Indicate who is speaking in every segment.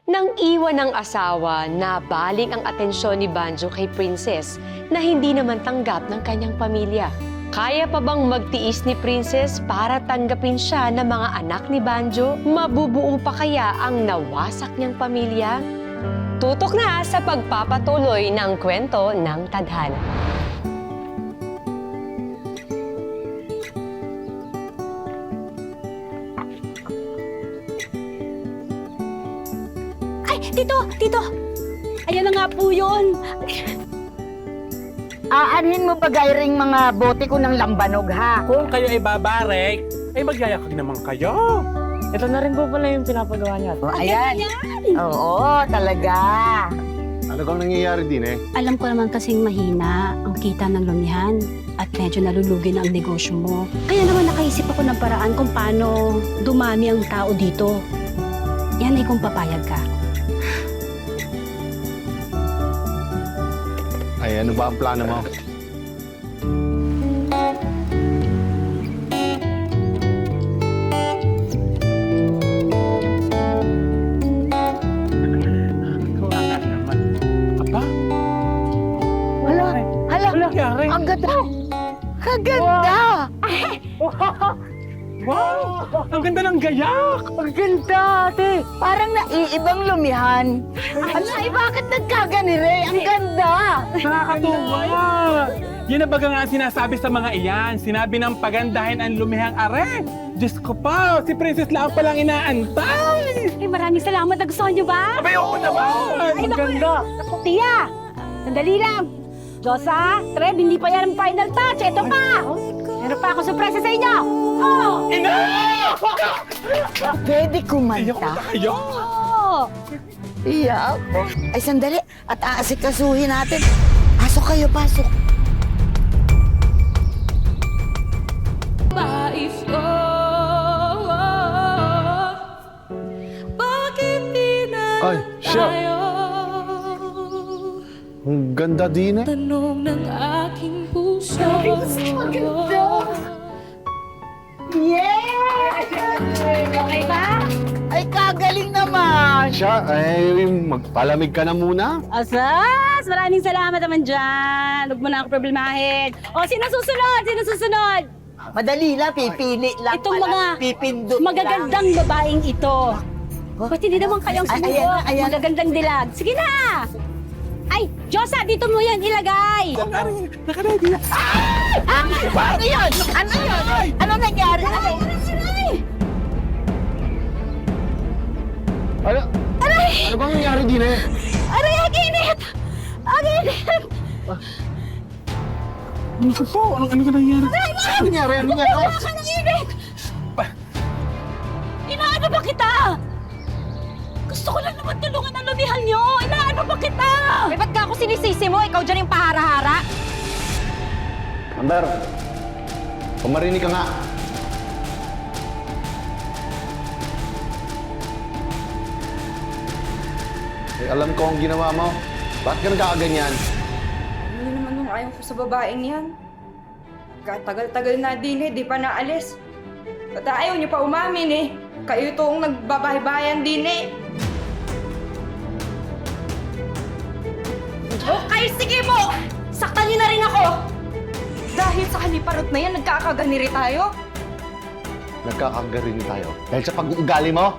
Speaker 1: Nang iwan ng asawa, nabaling ang atensyon ni Banjo kay Princess na hindi naman tanggap ng kanyang pamilya. Kaya pa bang magtiis ni Princess para tanggapin siya ng mga anak ni Banjo? Mabubuo pa kaya ang nawasak niyang pamilya? Tutok na sa pagpapatuloy ng kwento ng tadhana.
Speaker 2: Tito! Ayan na nga po yun.
Speaker 3: Aanhin mo ba gayring mga bote ko ng lambanog, ha?
Speaker 4: Kung kayo ay babarek, ay magyayakag naman kayo. Ito na rin po pala yung pinapagawa niya.
Speaker 3: O, ayan. Oo, talaga.
Speaker 5: Ano bang nangyayari din eh?
Speaker 2: Alam ko naman kasing mahina ang kita ng lumihan at medyo nalulugi na ang negosyo mo. Kaya naman nakaisip ako ng paraan kung paano dumami ang tao dito. Yan ay kung papayag ka.
Speaker 5: Ay, ano ba ang plano mo?
Speaker 4: Kawalan naman. Aba?
Speaker 3: Hala,
Speaker 4: Ano nangyari?
Speaker 3: ang ganda. Ang ganda.
Speaker 4: Wow! Ang ganda ng gayak!
Speaker 3: Ang ganda, ate. Parang naiibang lumihan. Ay, bakit nagkaganire? Ang ganda.
Speaker 4: Nakakatuwa! Yan na baga nga ang sinasabi sa mga iyan. Sinabi ng pagandahin ang lumihang are. Diyos ko pa, si Princess lang palang inaantay!
Speaker 2: Ay, maraming salamat. Nagustuhan niyo ba?
Speaker 4: Abay, oo naman! Ang ganda!
Speaker 2: Tia! Sandali lang. Josa, Trev, hindi pa yan ang final touch. Ito pa! Meron pa ako surpresa sa inyo. Oh!
Speaker 4: Ina!
Speaker 3: Pwede
Speaker 4: Iyak
Speaker 3: kumanta.
Speaker 4: na kayo!
Speaker 2: Oh!
Speaker 3: Iyak. Ay, sandali. At aasikasuhin natin. Pasok kayo, pasok.
Speaker 6: Bais ko, bakit di na
Speaker 5: Ay, siya!
Speaker 6: tayo?
Speaker 5: Ang ganda din eh.
Speaker 6: Tanong ng aking puso.
Speaker 3: Yeah!
Speaker 2: Okay ba?
Speaker 3: Ay, kagaling naman.
Speaker 5: Siya, ay magpalamig ka na muna.
Speaker 2: Asas! Maraming salamat naman dyan. Huwag mo na ako problemahin. O, sino susunod? Sino susunod?
Speaker 3: Madali lang, pipili lang.
Speaker 2: Itong
Speaker 3: pala.
Speaker 2: mga
Speaker 3: Pipindot
Speaker 2: magagandang babaeng ito. Ba't hindi naman kayang
Speaker 3: Ay,
Speaker 2: sumuko?
Speaker 3: ayan.
Speaker 2: Magagandang dilag. Sige na! Ay, Josa, dito mo yan ilagay.
Speaker 4: Nakaready na.
Speaker 3: Ano yun? Ano yun? Ano nangyari? Ano?
Speaker 5: Ano? Ano bang nangyari din eh?
Speaker 2: Aray, ang init! Ang init!
Speaker 4: Ano po? Ano ka nangyari?
Speaker 5: Ano nangyari? Ano nangyari?
Speaker 2: Ka ng init! Inaano ba kita? Gusto ko lang naman tulungan ang lumihan nyo. Inaano ba kita?
Speaker 7: Eh, ba't ka ako sinisisi mo? Ikaw dyan yung pahara-hara?
Speaker 5: Amber, pumarinig ka nga. Eh, alam ko ang ginawa mo. Bakit ka nagkakaganyan?
Speaker 8: Hindi naman nung ayaw ko sa babaeng yan. Katagal-tagal na din eh, di pa naalis. At ayaw niyo pa umamin eh. Kayo itong nagbabahay-bayan din eh.
Speaker 7: Okay, sige mo! Saktan niyo na rin ako!
Speaker 8: Dahil sa haliparot na yan, nagkakaganiri tayo.
Speaker 5: Nagkakagarin tayo. Dahil sa pag-uugali mo,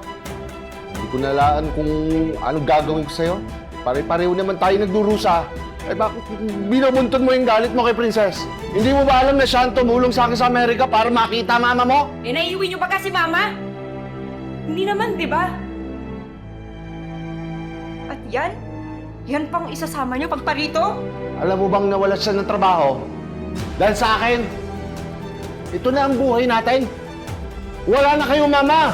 Speaker 5: hindi ko nalaan kung anong gagawin ko sa'yo. Pare-pareho naman tayo nagdurusa. Eh bakit binubuntun mo yung galit mo kay Princess? Hindi mo ba alam na siya ang tumulong sa akin sa Amerika para makita mama mo?
Speaker 7: Eh, naiiwi niyo ba kasi, Mama?
Speaker 8: Hindi naman, di ba? At yan? Yan pang isasama niyo pagparito?
Speaker 5: Alam mo bang nawala siya ng trabaho? Dahil sa akin, ito na ang buhay natin. Wala na kayong mama!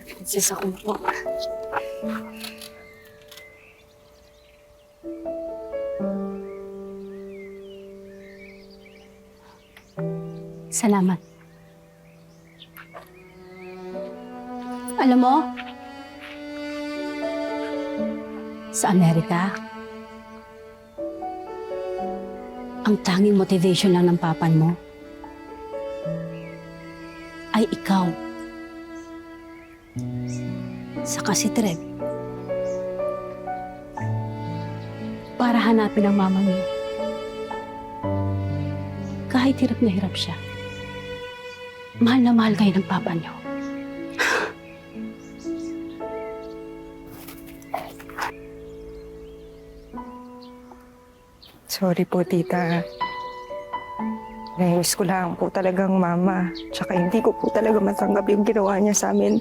Speaker 2: Princess ako po. Salamat. Alam mo, sa Amerika, ang tanging motivation lang ng papan mo, ay ikaw. Saka si Treb. Para hanapin ang mama niyo. Kahit hirap na hirap siya, mahal na mahal kayo ng papa niyo.
Speaker 8: Sorry po, tita. Nainis ko lang po talagang mama. Tsaka hindi ko po talaga matanggap yung ginawa niya sa amin.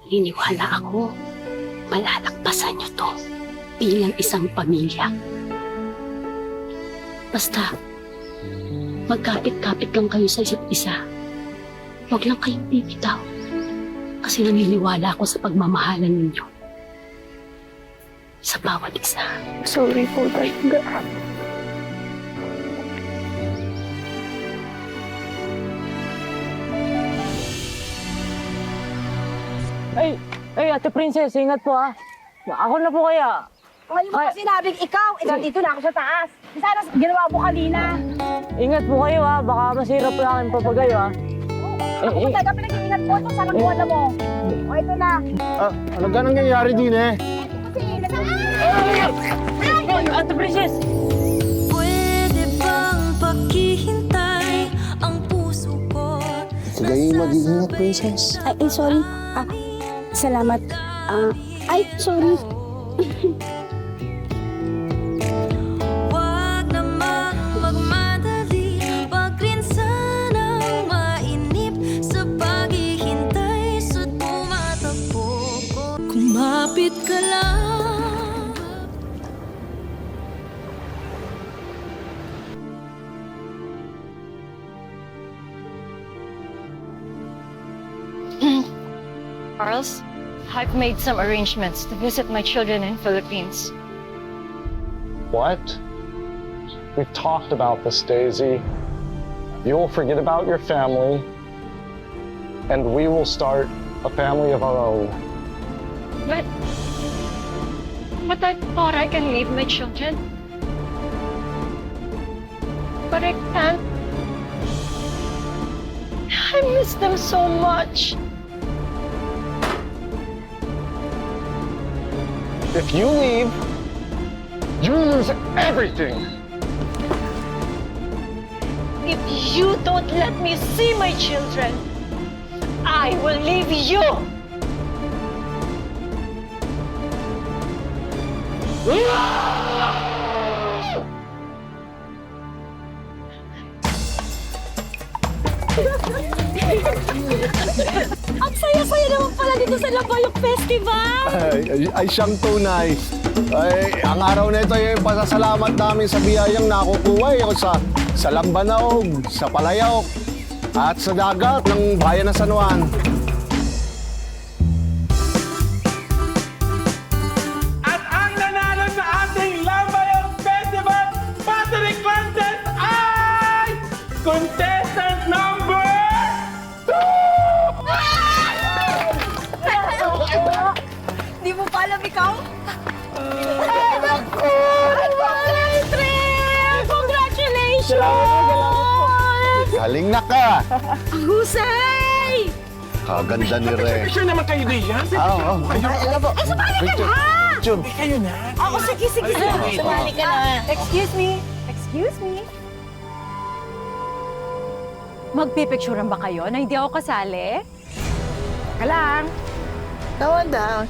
Speaker 2: Niniwala ako, malalakpasan niyo to bilang isang pamilya. Basta, magkapit-kapit lang kayo sa isa't isa. Huwag lang kayong bibitaw. Kasi naniniwala ako sa pagmamahalan ninyo. Sa bawat isa.
Speaker 8: Sorry po talaga.
Speaker 3: Ay, Ate Princess, ingat po ah. Ako na po kaya.
Speaker 7: Ngayon mo pa sinabing ikaw, nandito na ako sa taas. Sana ginawa mo kanina.
Speaker 3: Ingat po kayo ah, baka masira po lang ang papagayo ah.
Speaker 7: Ako po talaga pinag-iingat po ito sa nagbuwan mo. O, ito na.
Speaker 5: Ano ka nangyayari din eh?
Speaker 3: Ate Princess!
Speaker 6: Pwede bang paghihintay ang puso ko?
Speaker 5: Sige, mag-iingat, princess.
Speaker 2: Ay, sorry. Salamat. Ay, sorry.
Speaker 6: Huwag namang magmadali, wag rin sanang mainip sa paghihintay sa tumatakbo ko. Kumapit ka lang.
Speaker 7: Charles, I've made some arrangements to visit my children in Philippines.
Speaker 9: What? We've talked about this, Daisy. You will forget about your family, and we will start a family of our own.
Speaker 7: But I thought I can leave my children. But I can't. I miss them so much.
Speaker 9: If you leave, you lose everything.
Speaker 7: If you don't let me see my children, I will leave you.
Speaker 2: Ang saya-saya naman pala dito sa Labayok Festival!
Speaker 5: Ay, siyang too nice. Ay, ang araw na ito ay pasasalamat namin sa biyayang nakukuha sa Lambanaog, sa Palayok, at sa dagat ng bayan ng San Juan.
Speaker 4: At ang nanalo sa ating Lambayog Festival Patrick Contest ay contestant number 2!
Speaker 7: Di mo pa alam ikaw? Congratulations!
Speaker 5: Galing na ka!
Speaker 2: Ang husay!
Speaker 5: Kaganda ni Re.
Speaker 4: Picture naman kayo diyan.
Speaker 5: Oo. Picture.
Speaker 4: Kayo na.
Speaker 7: Ako, sige. Sumali ka na. Excuse me. Magpipicturean ba kayo na hindi ako kasali? Ka lang.
Speaker 3: Down.